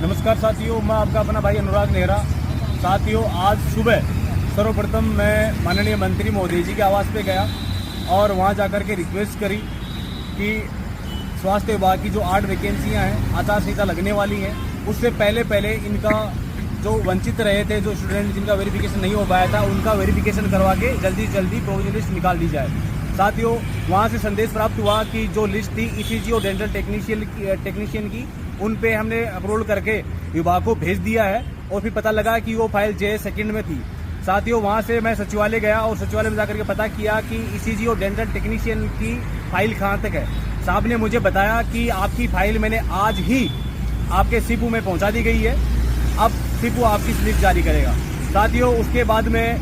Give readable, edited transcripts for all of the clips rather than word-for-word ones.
नमस्कार साथियों, मैं आपका अपना भाई अनुराग नेहरा। साथियों, आज सुबह सर्वप्रथम मैं माननीय मंत्री मोदी जी के आवास पे गया और वहां जाकर के रिक्वेस्ट करी कि स्वास्थ्य विभाग की जो 8 वैकेंसियां हैं, आचार संहिता लगने वाली हैं, उससे पहले इनका जो वंचित रहे थे, जो स्टूडेंट जिनका वेरिफिकेशन नहीं हो पाया था, उनका वेरिफिकेशन करवा के जल्दी से जल्दी प्रोविजनल लिस्ट निकाल दी जाए। साथियों, वहाँ से संदेश प्राप्त हुआ कि जो लिस्ट थी ईसीजी और डेंटल टेक्नीशियन की, उन पे हमने अपलोड करके विभाग को भेज दिया है और फिर पता लगा कि वो फाइल JS सेकंड में थी। साथियों, वहाँ से मैं सचिवालय गया और सचिवालय में जाकर के पता किया कि ईसीजी और डेंटल टेक्नीशियन की फाइल कहाँ तक है। साहब ने मुझे बताया कि आपकी फाइल मैंने आज ही आपके सीपू में पहुँचा दी गई है, अब सीपू आपकी लिस्ट जारी करेगा। साथियों, उसके बाद में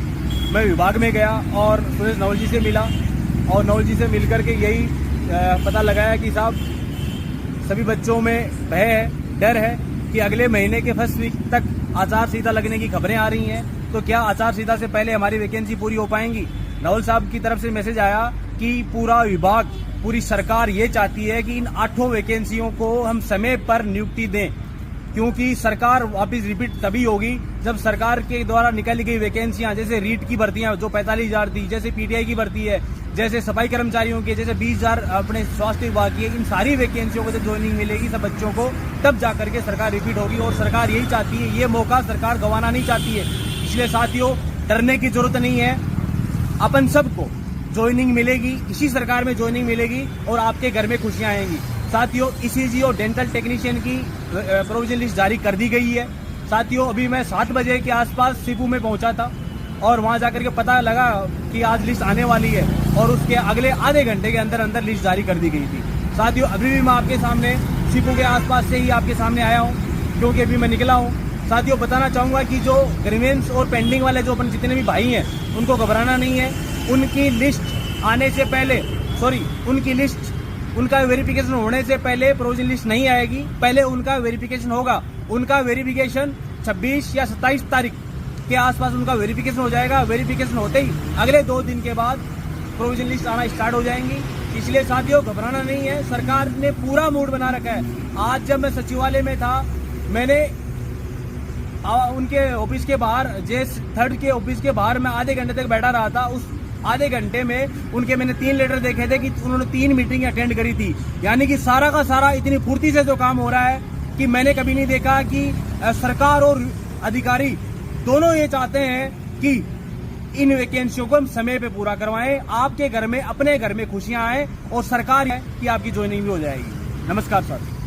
मैं विभाग में गया और सुरेश नवल जी से मिला और नवल जी से मिलकर के यही पता लगाया कि साहब सभी बच्चों में भय है, डर है कि अगले महीने के फर्स्ट वीक तक आचार संहिता लगने की खबरें आ रही हैं, तो क्या आचार संहिता से पहले हमारी वैकेंसी पूरी हो पाएंगी। नवल साहब की तरफ से मैसेज आया कि पूरा विभाग, पूरी सरकार ये चाहती है कि इन 8 वैकेंसियों को हम समय पर नियुक्ति दें, क्योंकि सरकार वापस रिपीट तभी होगी जब सरकार के द्वारा निकाली गई वैकेंसियां, जैसे रीट की भर्तियां जो 45,000 थी, जैसे पीटीआई की भर्ती है, जैसे सफाई कर्मचारियों की, जैसे 20,000 अपने स्वास्थ्य विभाग की, इन सारी वैकेंसियों को जब ज्वाइनिंग मिलेगी सब बच्चों को, तब जाकर के सरकार रिपीट होगी। और सरकार यही चाहती है, ये मौका सरकार गंवाना नहीं चाहती है। इसलिए साथियों, डरने की जरूरत नहीं है, अपन सबको ज्वाइनिंग मिलेगी, इसी सरकार में ज्वाइनिंग मिलेगी और आपके घर में खुशियां आएंगी। साथियों, ईसीजी और डेंटल टेक्नीशियन की प्रोविजन लिस्ट जारी कर दी गई है। साथियों, अभी मैं 7 बजे के आसपास सीपू में पहुंचा था और वहां जाकर के पता लगा कि आज लिस्ट आने वाली है और उसके अगले आधे घंटे के अंदर अंदर लिस्ट जारी कर दी गई थी। साथियों, अभी भी मैं आपके सामने सीपू के आसपास से ही आपके सामने आया हूँ, क्योंकि अभी मैं निकला हूँ। साथियों, बताना चाहूंगा कि जो ग्रीवेंस और पेंडिंग वाले जो अपन जितने भी भाई हैं, उनको घबराना नहीं है। उनकी लिस्ट आने से पहले, उनका वेरिफिकेशन होने से पहले प्रोविजन लिस्ट नहीं आएगी, पहले उनका वेरिफिकेशन होगा। उनका वेरिफिकेशन 26 या 27 तारीख के आसपास उनका वेरिफिकेशन हो जाएगा। वेरिफिकेशन होते ही अगले 2 दिन के बाद प्रोविजन लिस्ट आना स्टार्ट हो जाएंगी। इसलिए साथियों, घबराना नहीं है, सरकार ने पूरा मूड बना रखा है। आज जब मैं सचिवालय में था, मैंने उनके ऑफिस के बाहर, JS 3rd के ऑफिस के बाहर मैं आधे घंटे तक बैठा रहा था। उस आधे घंटे में उनके मैंने 3 लेटर देखे थे कि उन्होंने 3 मीटिंग अटेंड करी थी। यानी कि सारा का सारा इतनी फुर्ती से जो काम हो रहा है कि मैंने कभी नहीं देखा कि सरकार और अधिकारी दोनों ये चाहते हैं कि इन वैकेंसियों को हम समय पे पूरा करवाएं, आपके घर में, अपने घर में खुशियां आए और सरकार है कि आपकी ज्वाइनिंग भी हो जाएगी। नमस्कार साथियों।